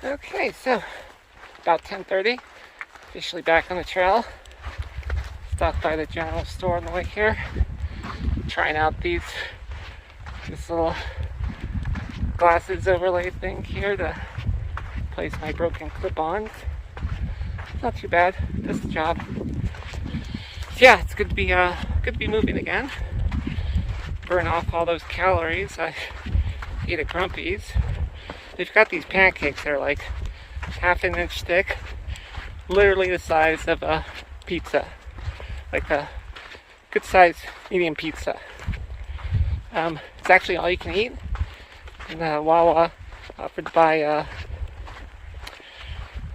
Okay, so about 10:30, officially back on the trail. Stopped by the general store on the way here, trying out this little glasses overlay thing here to place my broken clip-ons. Not too bad, does the job. So yeah, it's good to be moving again. Burn off all those calories I ate at Grumpy's. They've got these pancakes that are like half an inch thick, literally the size of a pizza, like a good size medium pizza. It's actually all you can eat. And Wawa offered to buy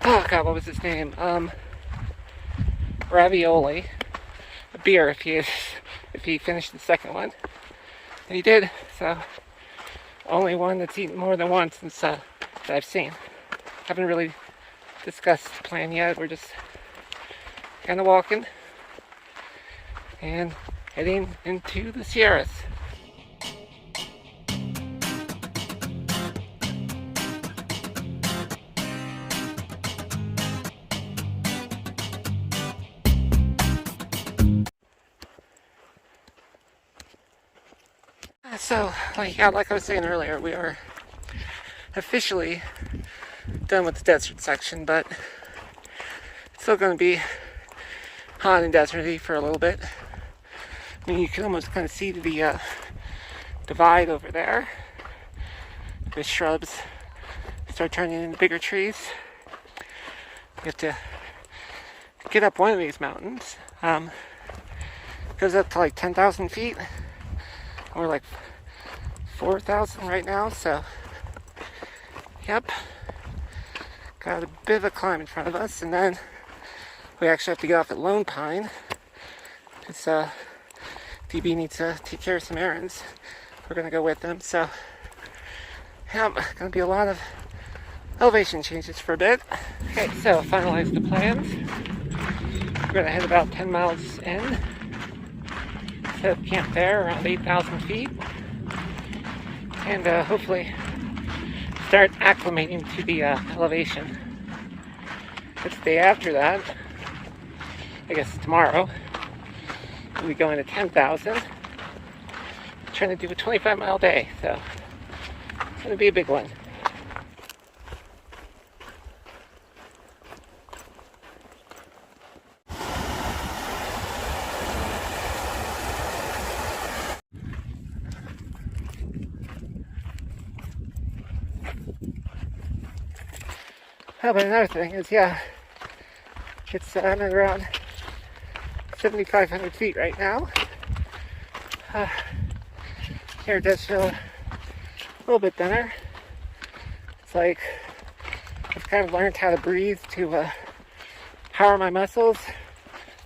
oh god, what was his name? Ravioli, a beer if he finished the second one, and he did. So only one that's eaten more than once since that I've seen. Haven't really discussed the plan yet. We're just kind of walking and heading into the Sierras. So, like I was saying earlier, we are officially done with the desert section, but it's still going to be hot and deserty for a little bit. I mean, you can almost kind of see the divide over there. The shrubs start turning into bigger trees. You have to get up one of these mountains. It goes up to like 10,000 feet. We're like 4,000 right now, so yep. Got a bit of a climb in front of us, and then we actually have to get off at Lone Pine. It's DB needs to take care of some errands. We're gonna go with them, so yep, gonna be a lot of elevation changes for a bit. Okay, so finalized the plans. We're gonna head about 10 miles in. Set up camp there around 8,000 feet, and hopefully start acclimating to the elevation. It's the day after that, I guess tomorrow, we'll be going to 10,000, trying to do a 25-mile day, so it's going to be a big one. Oh, but another thing is, yeah, it's I'm at around 7,500 feet right now. Here it does feel a little bit thinner. It's like I've kind of learned how to breathe to power my muscles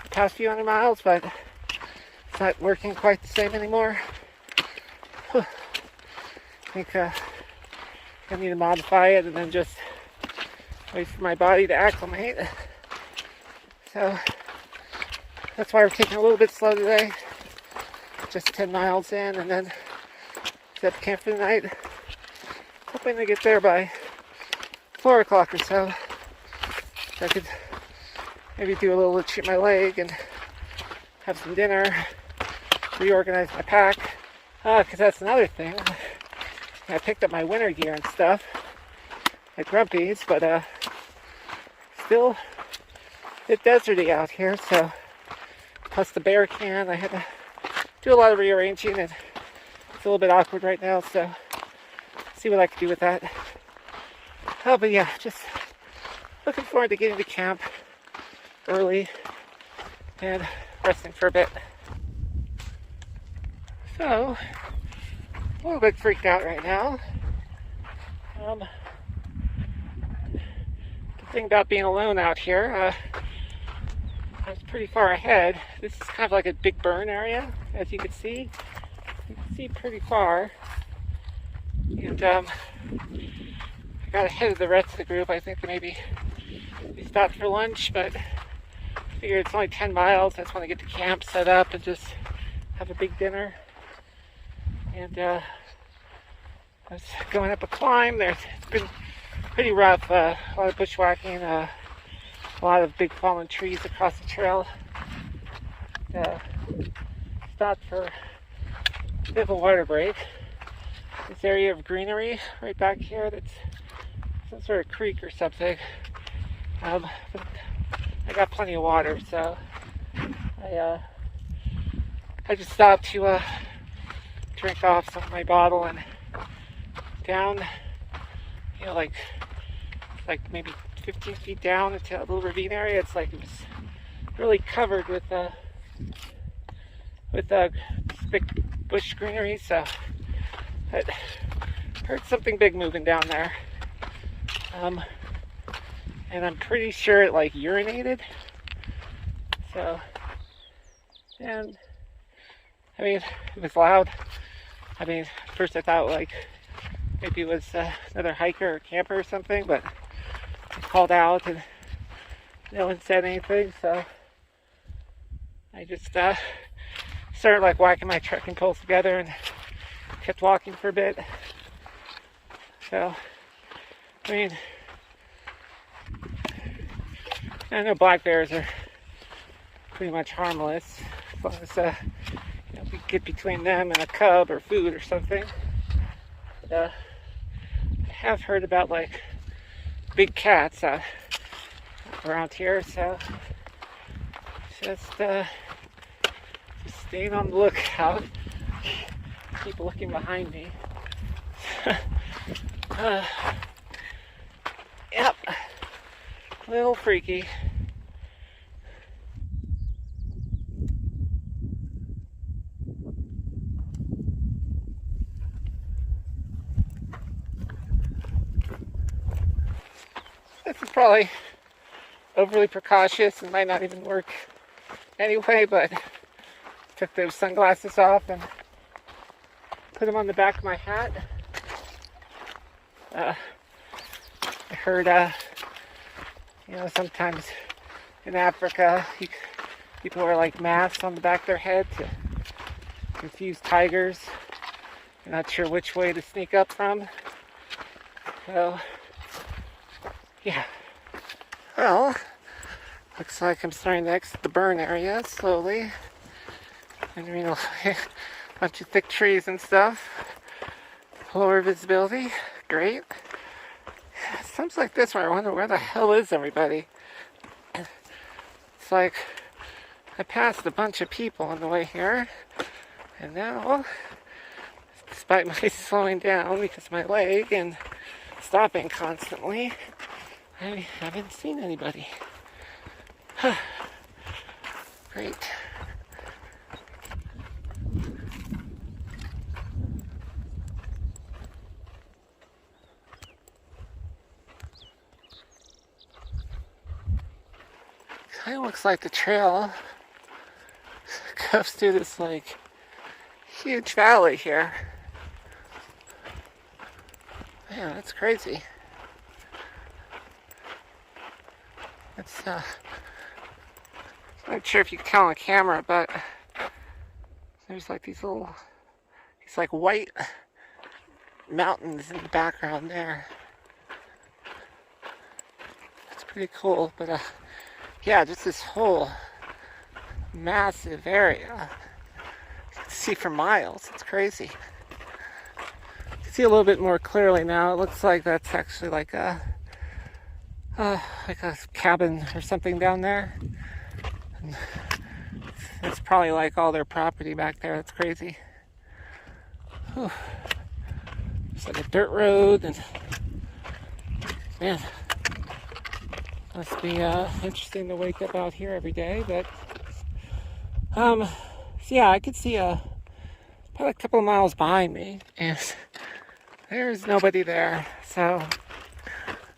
the past few hundred miles, but it's not working quite the same anymore. I think I need to modify it and then just wait for my body to acclimate. So that's why we're taking a little bit slow today. Just 10 miles in, and then set up camp for the night. Hoping to get there by 4 o'clock or so. So I could maybe do a little to treat my leg and have some dinner, reorganize my pack. Because that's another thing. I picked up my winter gear and stuff at Grumpy's, but still a bit deserty out here, so plus the bear can, I had to do a lot of rearranging, and it's a little bit awkward right now, so see what I can do with that. Oh, but yeah, just looking forward to getting to camp early and resting for a bit. So, a little bit freaked out right now. The thing about being alone out here, I was pretty far ahead. This is kind of like a big burn area, as you can see. You can see pretty far. And I got ahead of the rest of the group. I think maybe we stopped for lunch, but I figured it's only 10 miles. I just want to get the camp set up and just have a big dinner. And I was going up a climb. It's been pretty rough. A lot of bushwhacking, a lot of big fallen trees across the trail. Stopped for a bit of a water break. This area of greenery right back here, that's some sort of creek or something. But I got plenty of water, so I just stopped to drink off some of my bottle, and down, like maybe 15 feet down into a little ravine area. It's like it was really covered with thick bush greenery. So I heard something big moving down there, and I'm pretty sure it like urinated. So, and I mean, it was loud. I mean, at first I thought like maybe it was another hiker or camper or something, but I called out and no one said anything, so I just started like whacking my trekking poles together and kept walking for a bit. So, I mean, I know black bears are pretty much harmless as long as we get between them and a cub or food or something. I have heard about like big cats around here, so just staying on the lookout. Keep looking behind me. Yep, a little freaky. This is probably overly precautious and might not even work anyway, but took those sunglasses off and put them on the back of my hat. I heard, sometimes in Africa, people wear like masks on the back of their head to confuse tigers. I'm not sure which way to sneak up from. So, yeah. Well, looks like I'm starting to exit the burn area slowly. And a bunch of thick trees and stuff. Lower visibility. Great. Sounds like this where I wonder where the hell is everybody. It's like I passed a bunch of people on the way here, and now, despite my slowing down because of my leg and stopping constantly, I haven't seen anybody. Great. Kind of looks like the trail goes through this like huge valley here. Man, that's crazy. It's I'm not sure if you can tell on camera, but there's like these like white mountains in the background there. It's pretty cool, but yeah, just this whole massive area. You can see for miles. It's crazy. You can see a little bit more clearly now. It looks like that's actually like a cabin or something down there. And it's probably like all their property back there. That's crazy. Whew. It's like a dirt road, and man, must be interesting to wake up out here every day. But so yeah, I could see probably a couple of miles behind me, and there's nobody there. So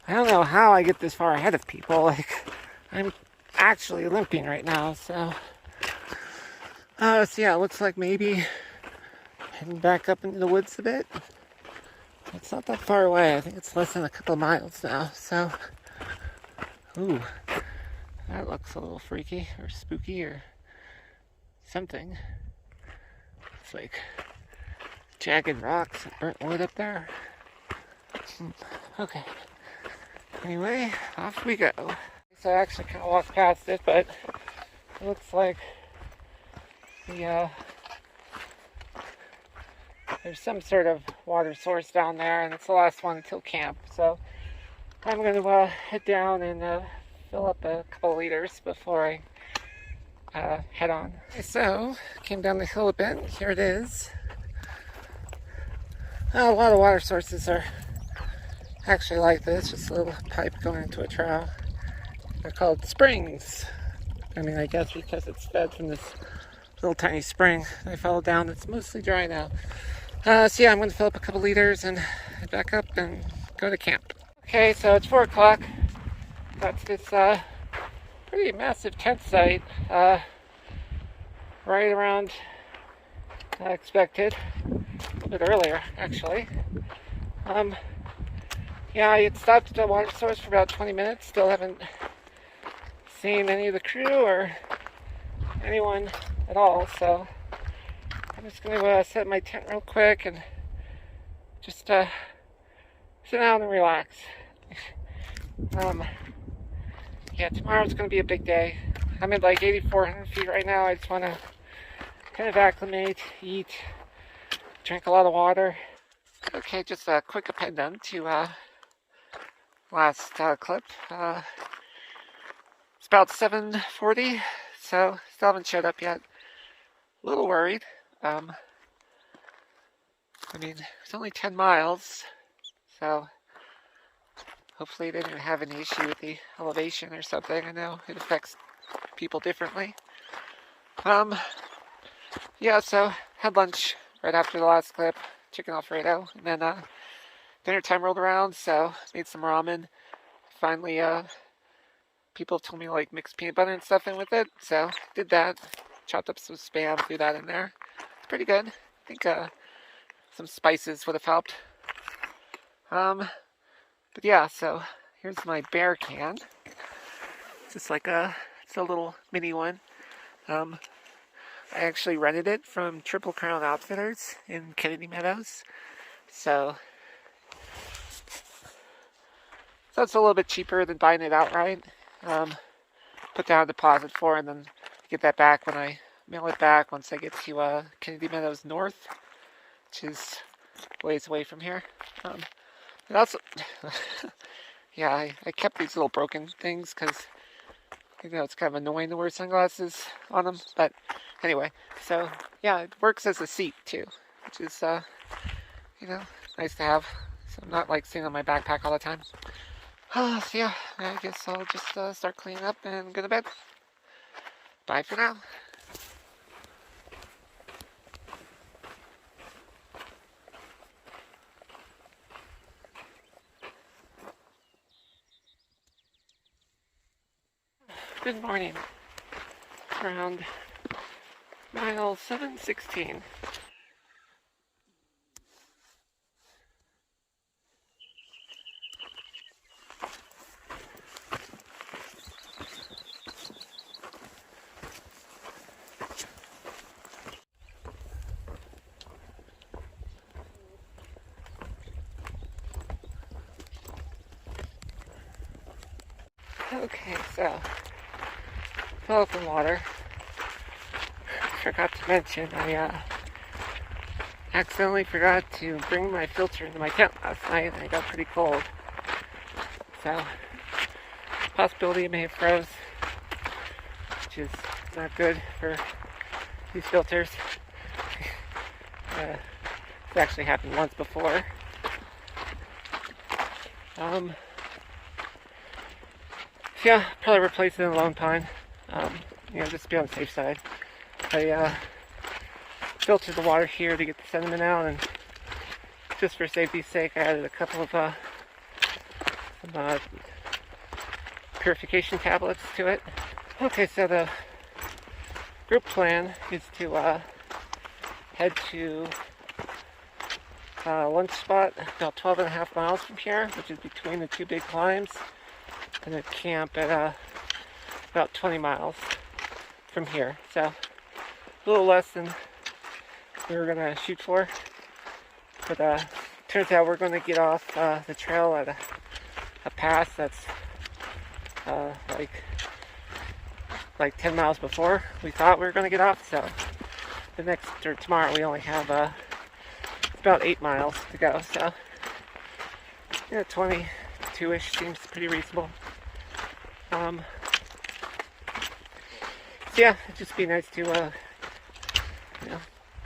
I don't know how I get this far ahead of people. Like, I'm actually limping right now. So yeah, it looks like maybe heading back up into the woods a bit. It's not that far away. I think it's less than a couple of miles now. So, ooh, that looks a little freaky or spooky or something. It's like jagged rocks and burnt wood up there. Okay. Anyway, off we go. So I actually kind of walked past it, but it looks like the there's some sort of water source down there, and it's the last one until camp. So I'm going to head down and fill up a couple of liters before I head on. So came down the hill a bit. Here it is. A lot of water sources are actually like this, just a little pipe going into a trail. They're called springs. I mean, I guess because it's fed from this little tiny spring I fell down. It's mostly dry now. So yeah, I'm going to fill up a couple liters and head back up and go to camp. Okay, so it's 4 o'clock. That's this pretty massive tent site, right around expected, a little bit earlier actually. Yeah, I had stopped at the water source for about 20 minutes. Still haven't seen any of the crew or anyone at all, so I'm just going to set my tent real quick and just sit down and relax. Yeah, tomorrow's going to be a big day. I'm at like 8,400 feet right now. I just want to kind of acclimate, eat, drink a lot of water. Okay, just a quick addendum to last clip. It's about 7:40, so still haven't showed up yet. A little worried. I mean, it's only 10 miles, so hopefully they didn't have any issue with the elevation or something. I know it affects people differently. Yeah, so had lunch right after the last clip, chicken Alfredo, and then dinner time rolled around, so made some ramen. Finally, people told me to like mix peanut butter and stuff in with it, so did that. Chopped up some Spam, threw that in there. It's pretty good. I think some spices would have helped. But yeah, so here's my bear can. It's just like it's a little mini one. I actually rented it from Triple Crown Outfitters in Kennedy Meadows. So it's a little bit cheaper than buying it outright. Put down a deposit for it and then get that back when I mail it back once I get to Kennedy Meadows North, which is ways away from here. And also, yeah, I kept these little broken things because, you know, it's kind of annoying to wear sunglasses on them. But anyway, so yeah, it works as a seat too, which is, you know, nice to have. So I'm not like sitting on my backpack all the time. So yeah, I guess I'll just start cleaning up and go to bed. Bye for now. Good morning. Around mile 716. Okay, so fill up in water. Forgot to mention I accidentally forgot to bring my filter into my tent last night and it got pretty cold. So possibility it may have froze, which is not good for these filters. It's actually happened once before. Yeah, probably replace it in a Lone Pine. You know, just to be on the safe side. I filtered the water here to get the sediment out, and just for safety's sake, I added a couple of some purification tablets to it. Okay, so the group plan is to head to a lunch spot about 12.5 miles from here, which is between the two big climbs, and then camp at about 20 miles from here. So a little less than we were gonna shoot for, but turns out we're gonna get off the trail at a pass that's like 10 miles before we thought we were going to get off. So tomorrow we only have about 8 miles to go. So yeah, 22-ish seems pretty reasonable. So yeah, it'd just be nice to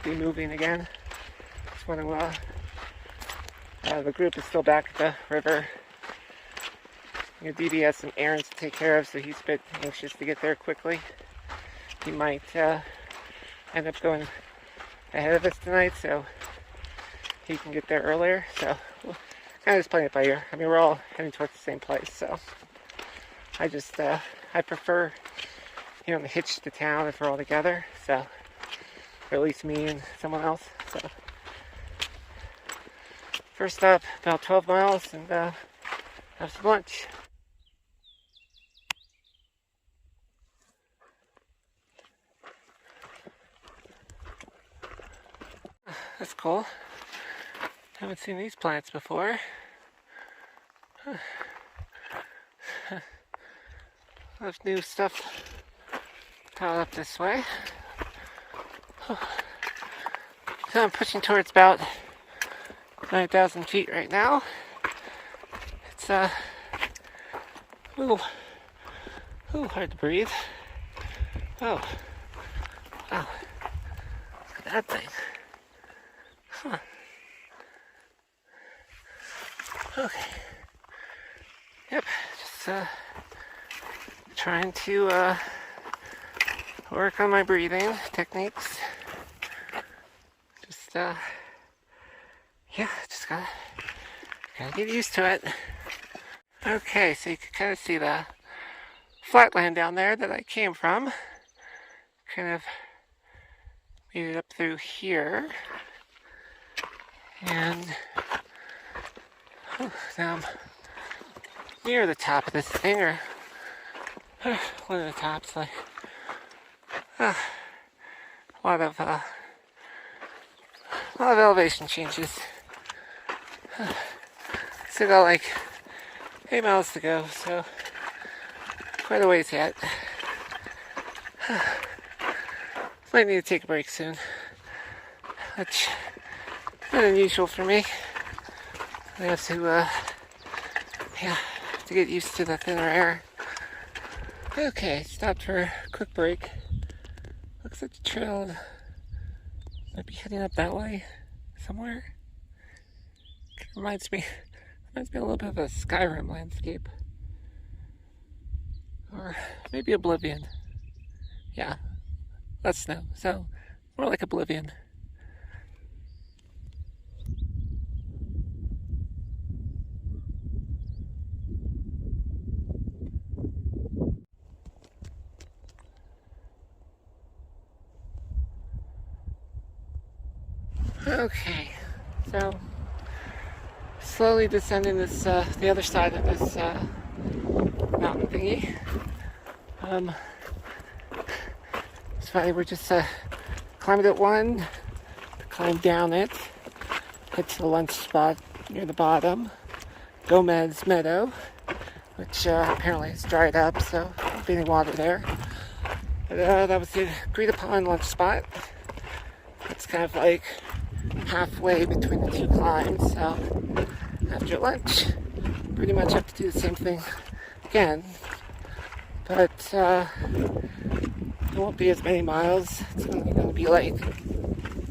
be moving again. Just want to. The group is still back at the river. DB has some errands to take care of, so he's a bit anxious to get there quickly. He might end up going ahead of us tonight, so he can get there earlier. So we'll kind of just playing it by ear. I mean, we're all heading towards the same place, so I just I prefer to hitch to town if we're all together. So, or at least me and someone else. So first up, about 12 miles, and have some lunch. That's cool. Haven't seen these plants before. There's new stuff piled up this way. So I'm pushing towards about 9,000 feet right now. It's ooh, hard to breathe. Oh, wow, look at that thing. Huh. Okay. Yep, just trying to work on my breathing techniques. Just yeah, just gotta get used to it. Okay, so you can kind of see the flatland down there that I came from. Kind of made it up through here. And now I'm near the top of this thing, or one of the tops. Like a lot of elevation changes. Still got like 8 miles to go, so quite a ways yet. Might need to take a break soon. That's bit unusual for me. I have to, to get used to the thinner air. Okay, stopped for a quick break. Looks like the trail might be heading up that way somewhere. Reminds me a little bit of a Skyrim landscape. Or maybe Oblivion. Yeah, less snow, so more like Oblivion. Okay, so slowly descending this the other side of this mountain thingy. It's funny, we're just climbing at one, climb down it, head to the lunch spot near the bottom, Gomez Meadow, which apparently is dried up, so won't be any water there. But that was the agreed upon lunch spot. It's kind of like halfway between the two climbs, so after lunch pretty much have to do the same thing again, but it won't be as many miles. It's only going to be like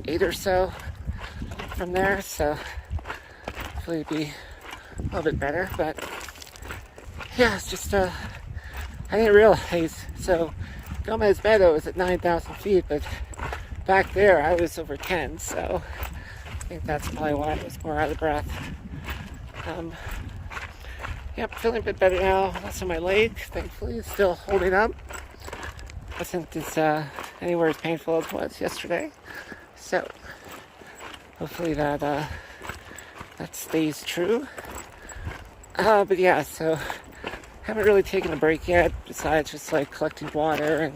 8 or so from there, so hopefully it'll be a little bit better. But yeah, it's just I didn't realize, so Gomez Meadow is at 9,000 feet, but back there I was over 10, so I think that's probably why I was more out of breath. Yep, feeling a bit better now. Less on my leg, thankfully, it's still holding up. Wasn't as anywhere as painful as it was yesterday, so hopefully that stays true. But yeah, so haven't really taken a break yet, besides just like collecting water and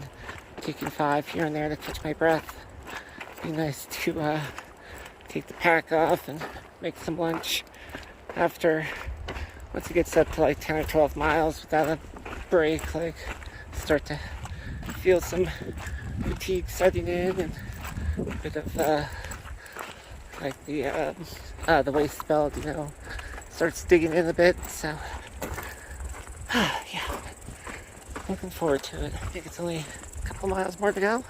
taking 5 here and there to catch my breath. Be nice to take the pack off and make some lunch after once it gets up to like 10 or 12 miles without a break, like start to feel some fatigue setting in and a bit of like the waist belt, starts digging in a bit. So yeah, looking forward to it. I think it's only a couple miles more to go.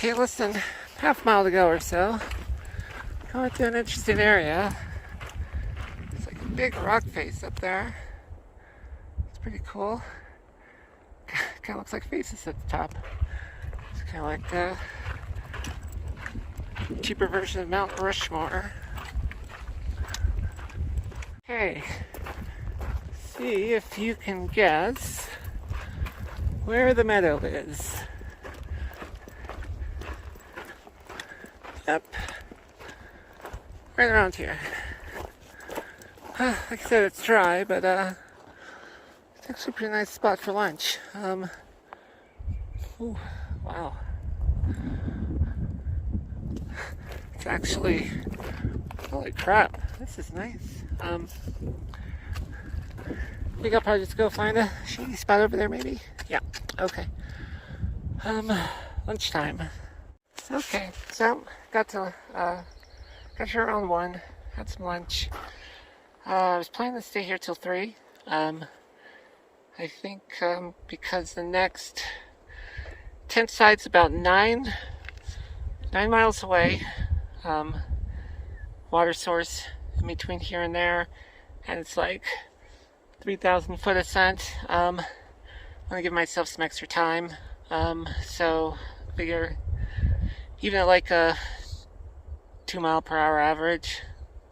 Okay, less than half a mile to go or so. Going to an interesting area. It's like a big rock face up there. It's pretty cool. Kind of looks like faces at the top. It's kind of like the cheaper version of Mount Rushmore. Okay, see if you can guess where the meadow is. Yep, right around here. Like I said, it's dry, but it's actually a pretty nice spot for lunch. Ooh, wow. It's actually, holy crap, this is nice. I think I'll probably just go find a shady spot over there, maybe? Yeah, okay. Lunchtime. Okay, so got here around 1, had some lunch. I was planning to stay here till 3. I think because the next tent site's about 9 miles away. Water source in between here and there, and it's like 3,000 foot ascent. I'm gonna give myself some extra time. So figure even at like a 2 mile per hour average,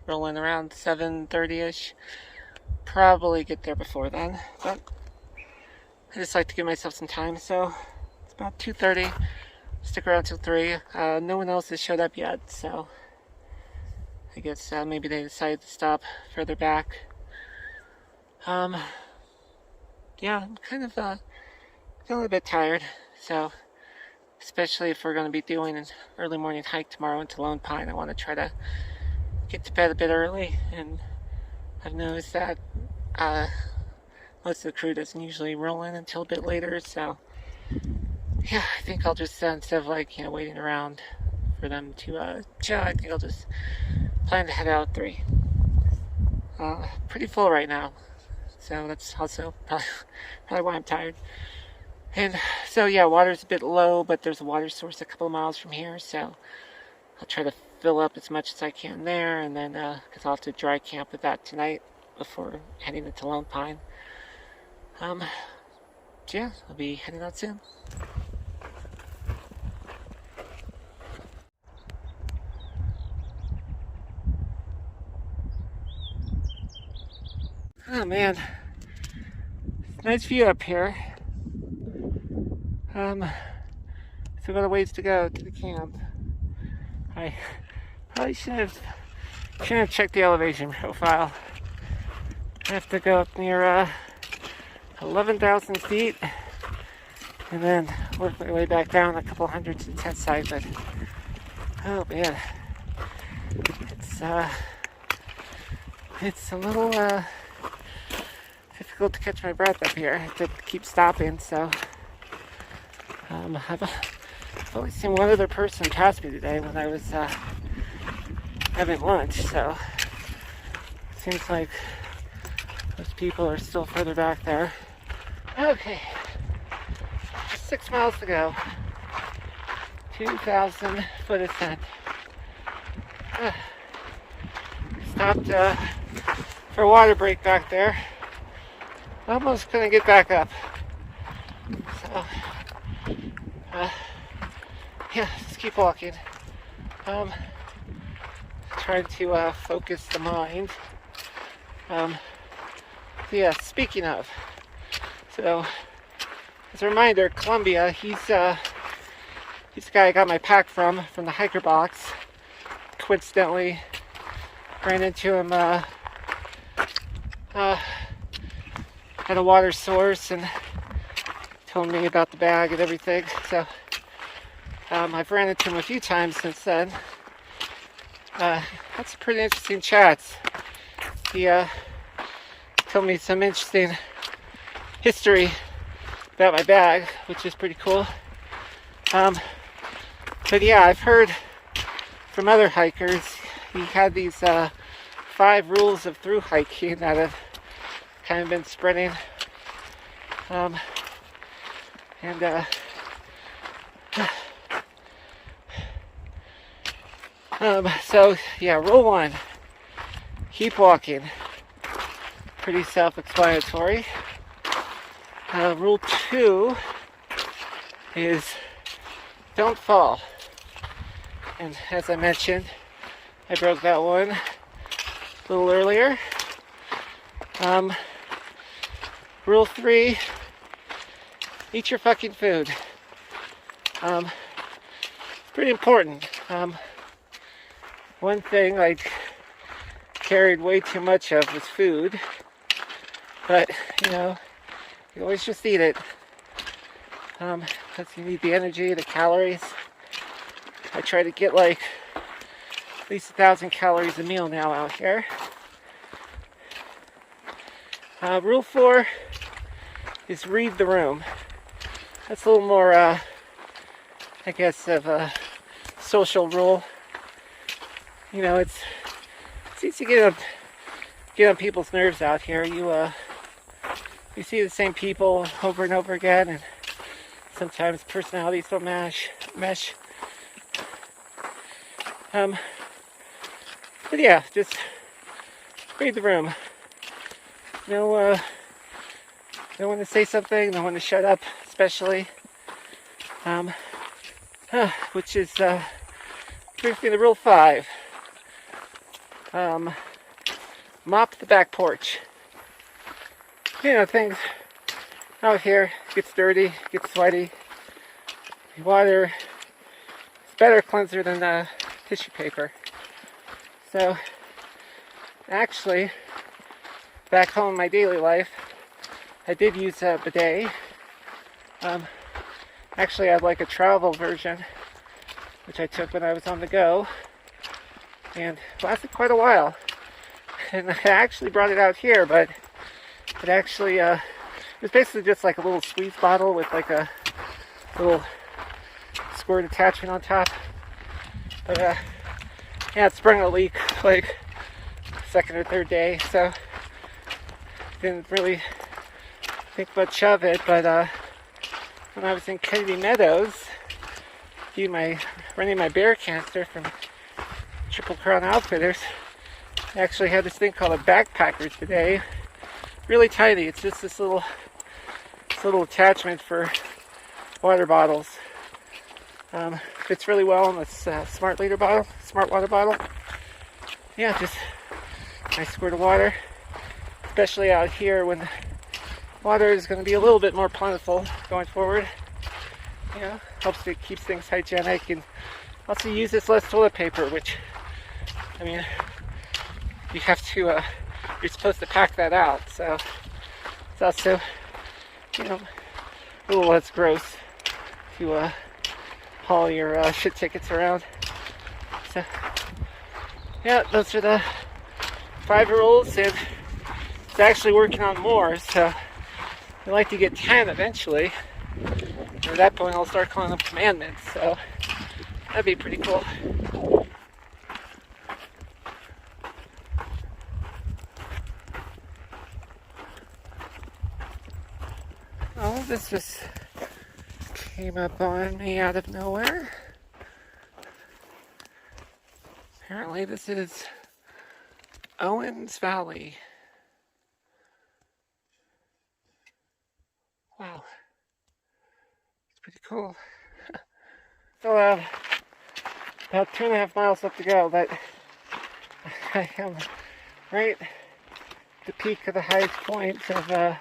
rolling around 7:30ish, probably get there before then. But I just like to give myself some time, so it's about 2:30. Stick around till 3. No one else has showed up yet, so I guess maybe they decided to stop further back. Yeah, I'm kind of feeling a bit tired, so especially if we're going to be doing an early morning hike tomorrow into Lone Pine, I want to try to get to bed a bit early. And I've noticed that most of the crew doesn't usually roll in until a bit later, so yeah, I think I'll just instead of waiting around for them to chill, I think I'll just plan to head out at 3. Pretty full right now, so that's also probably why I'm tired. And so yeah, water's a bit low, but there's a water source a couple of miles from here, so I'll try to fill up as much as I can there, and then because I'll have to dry camp with that tonight before heading into Lone Pine. So yeah, I'll be heading out soon. Oh man, nice view up here. Still got a ways to go to the camp. I probably shouldn't have checked the elevation profile. I have to go up near 11,000 feet and then work my way back down a couple hundred to the tent site. But oh man, it's a little difficult to catch my breath up here. I have to keep stopping, so I've only seen one other person pass me today when I was having lunch, so it seems like most people are still further back there. Okay, just 6 miles to go. 2,000 foot ascent. Stopped for a water break back there. Almost couldn't get back up. So, yeah, just keep walking. Trying to focus the mind. Yeah, speaking of, so as a reminder, Columbia, he's the guy I got my pack from the hiker box. Coincidentally, ran into him at a water source and told me about the bag and everything. So I've ran into him a few times since then. Had some pretty interesting chats. He told me some interesting history about my bag, which is pretty cool. But yeah, I've heard from other hikers, he had these 5 rules of through hiking that have kind of been spreading. So yeah, rule 1, keep walking. Pretty self-explanatory. Rule 2 is don't fall. And as I mentioned, I broke that one a little earlier. Rule 3, eat your fucking food. Pretty important. One thing I carried way too much of was food. But, you know, you always just eat it. Because you need the energy, the calories. I try to get like at least 1,000 calories a meal now out here. Rule 4 is read the room. That's a little more, I guess, of a social rule. You know, it's easy to get on people's nerves out here. You see the same people over and over again, and sometimes personalities don't mesh. But yeah, just read the room. No one to say something, no one to shut up, especially. Which is brings me to rule 5. Mop the back porch. You know, things out here gets dirty, gets sweaty. Water is better cleanser than tissue paper. So, actually, back home in my daily life, I did use a bidet. Actually, I had like a travel version, which I took when I was on the go, and it lasted quite a while. And I actually brought it out here, but it actually, it was basically just like a little squeeze bottle with like a little squirt attachment on top. But yeah, it sprung a leak like second or third day, so didn't really think much of it. But when I was in Kennedy Meadows, running my bear cancer from Triple Crown Outfitters, I actually had this thing called a backpacker today. Really tiny. It's just this little attachment for water bottles. Fits really well in this smart water bottle. Yeah, just a nice squirt of water, especially out here when the water is going to be a little bit more plentiful going forward. You know, helps it keeps things hygienic, and also uses less toilet paper, which, I mean, you have to, you're supposed to pack that out, so it's also, you know, a little less gross to haul your shit tickets around. So, yeah, those are the 5 rules, and it's actually working on more, so I'd like to get 10 eventually. And at that point, I'll start calling them commandments, so that'd be pretty cool. Oh, this just came up on me out of nowhere. Apparently this is Owens Valley. Wow. It's pretty cool. So, about 2.5 miles left to go, but I am right at the peak of the highest point of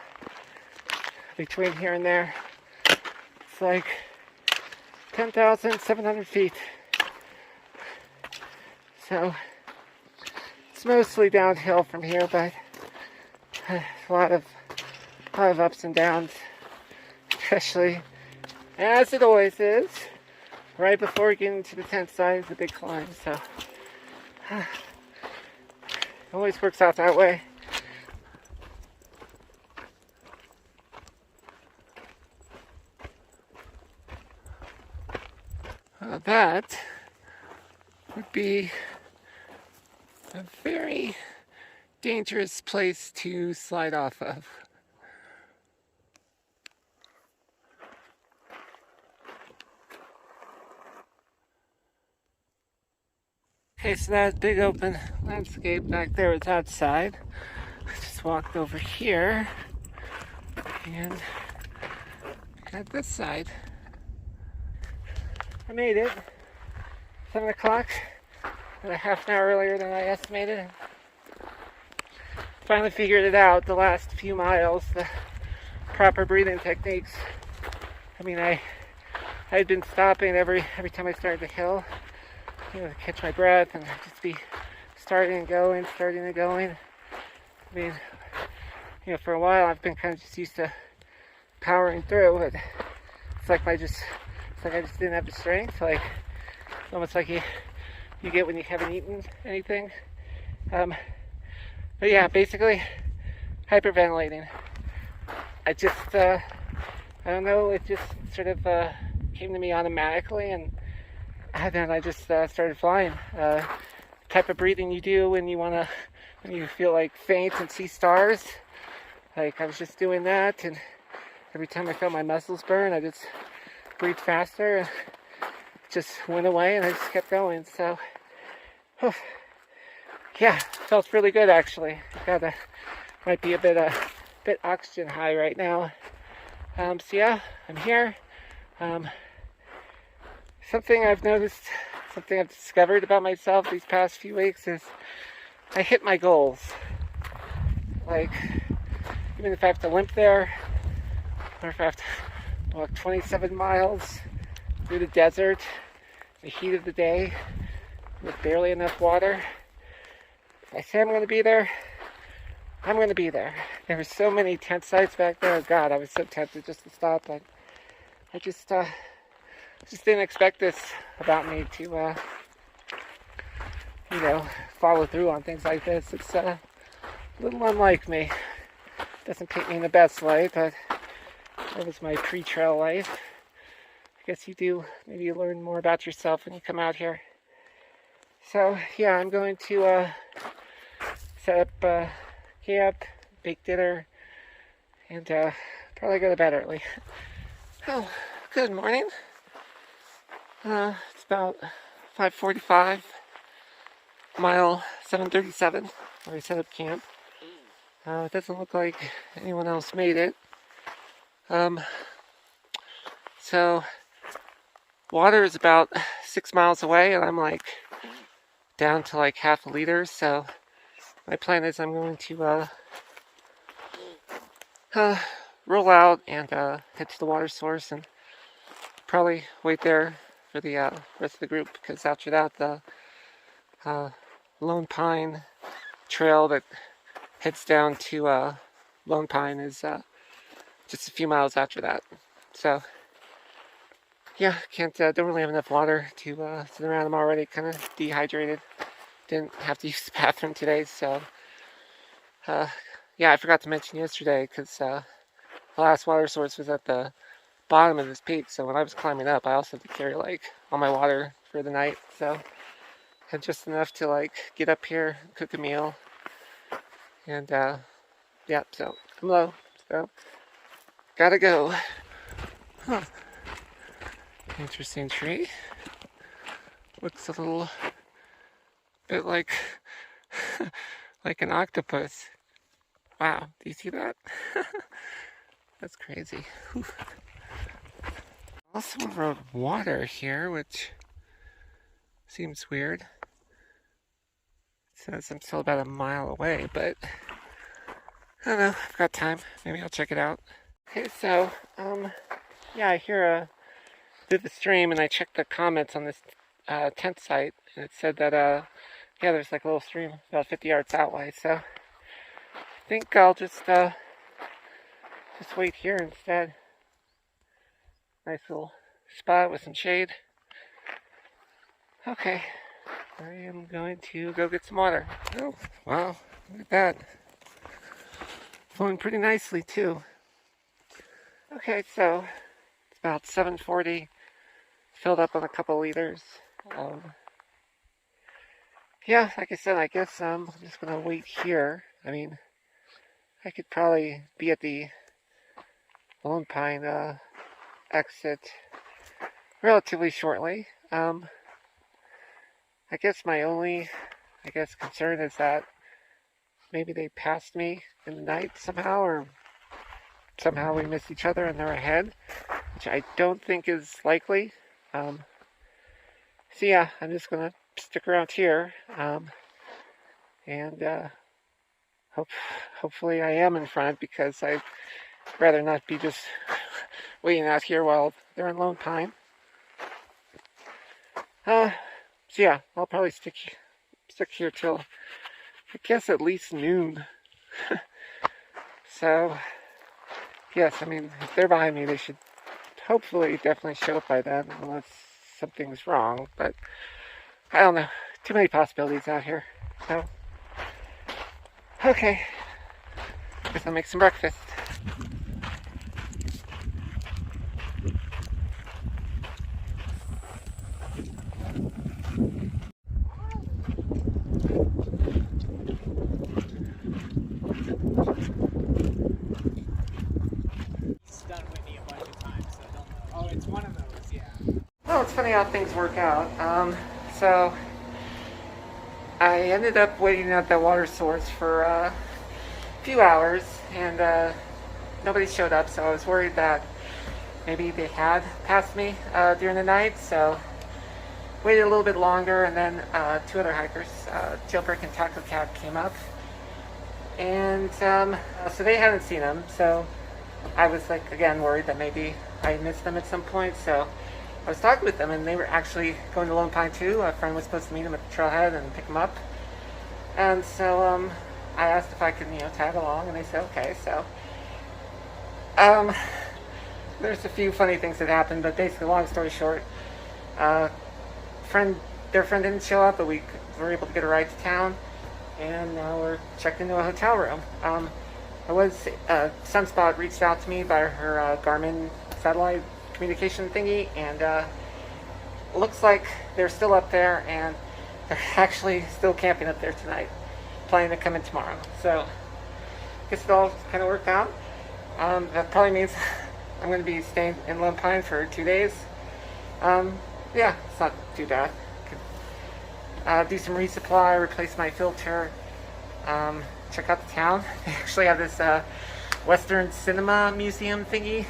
between here and there. It's like 10,700 feet. So it's mostly downhill from here, but a lot of a lot of ups and downs, especially as it always is. Right before getting to the tent site is a big climb, so it always works out that way. That would be a very dangerous place to slide off of. Okay, so that big open landscape back there was outside. I just walked over here and got this side. I made it. 7 o'clock, about a half an hour earlier than I estimated. Finally figured it out the last few miles, the proper breathing techniques. I mean, I had been stopping every time I started the hill, to catch my breath and just be starting and going. I mean, for a while I've been kind of just used to powering through, but it's like I just didn't have the strength. Like, it's almost like you get when you haven't eaten anything. But yeah, basically hyperventilating. I don't know, it just sort of came to me automatically, and then I just started flying. Type of breathing you do when you feel like faint and see stars. Like, I was just doing that, and every time I felt my muscles burn, I just breathed faster, and it just went away, and I just kept going. So, yeah, felt really good actually. Might be a bit oxygen high right now. So yeah, I'm here. Something I've noticed, something I've discovered about myself these past few weeks is I hit my goals. Like, even if I have to limp there, or if I have to walk 27 miles through the desert, the heat of the day, with barely enough water, if I say I'm going to be there, I'm going to be there. There were so many tent sites back there. Oh God, I was so tempted just to stop, but I just didn't expect this about me to, follow through on things like this. It's a little unlike me. Doesn't paint me in the best light, but that was my pre-trail life. I guess maybe you learn more about yourself when you come out here. So, yeah, I'm going to set up camp, bake dinner, and probably go to bed early. Oh, good morning. It's about 5:45, mile 737, where I set up camp. It doesn't look like anyone else made it. So, water is about 6 miles away, and I'm like down to like half a liter. So, my plan is I'm going to roll out and head to the water source and probably wait there for the rest of the group, because after that the Lone Pine trail that heads down to Lone Pine is just a few miles after that. So yeah, don't really have enough water to sit around. I'm already kind of dehydrated. Didn't have to use the bathroom today, so yeah, I forgot to mention yesterday, because the last water source was at the bottom of this peak, so when I was climbing up I also had to carry like all my water for the night, so I had just enough to like get up here, cook a meal, and yeah, so I'm low, so gotta go. Huh. Interesting tree. Looks a little bit like like an octopus. Wow, do you see that? That's crazy. Whew. Also wrote water here, which seems weird. It says I'm still about a mile away, but I don't know, I've got time. Maybe I'll check it out. Okay, so, yeah, I hear a bit of a stream, and I checked the comments on this tent site, and it said that, yeah, there's like a little stream about 50 yards that way, so I think I'll just just wait here instead. Nice little spot with some shade. Okay, I am going to go get some water. Oh, wow, look at that. Flowing pretty nicely too. Okay, so it's about 7:40. Filled up on a couple liters. Yeah, like I said, I guess I'm just gonna wait here. I mean, I could probably be at the Lone Pine exit relatively shortly. I guess my only, concern is that maybe they passed me in the night somehow, or somehow we missed each other and they're ahead, which I don't think is likely. So yeah, I'm just gonna stick around here, and hopefully I am in front, because I'd rather not be just waiting out here while they're in Lone Pine. So yeah, I'll probably stick here till, I guess, at least noon. So yes, I mean, if they're behind me, they should hopefully definitely show up by then, unless something's wrong. But I don't know, too many possibilities out here. So okay, guess I'll make some breakfast. Well, it's funny how things work out. So I ended up waiting at the water source for a few hours, and nobody showed up, so I was worried that maybe they had passed me during the night. So waited a little bit longer, and then two other hikers, Jailbreak and Taco Cat, came up, and so they hadn't seen them. So I was like, again, worried that maybe I missed them at some point. So I was talking with them, and they were actually going to Lone Pine too. A friend was supposed to meet them at the trailhead and pick them up. And so I asked if I could, tag along, and they said okay. So there's a few funny things that happened, but basically, long story short, their friend didn't show up, but we were able to get a ride to town, and now we're checked into a hotel room. Sunspot reached out to me by her Garmin satellite communication thingy, and looks like they're still up there, and they're actually still camping up there tonight, planning to come in tomorrow. So I guess it all kind of worked out. That probably means I'm going to be staying in Lone Pine for 2 days. Yeah, it's not too bad. Could do some resupply, replace my filter, check out the town. They actually have this Western Cinema Museum thingy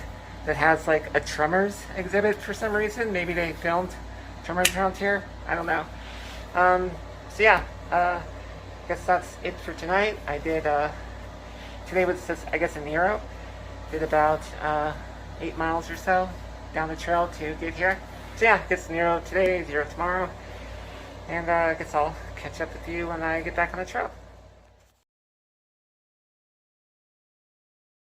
that has like a Tremors exhibit for some reason. Maybe they filmed Tremors around here. I don't know. So yeah, I guess that's it for tonight. I did, today was just, I guess, a Nero. Did about 8 miles or so down the trail to get here. So yeah, I guess Nero today, 0 tomorrow. And I guess I'll catch up with you when I get back on the trail.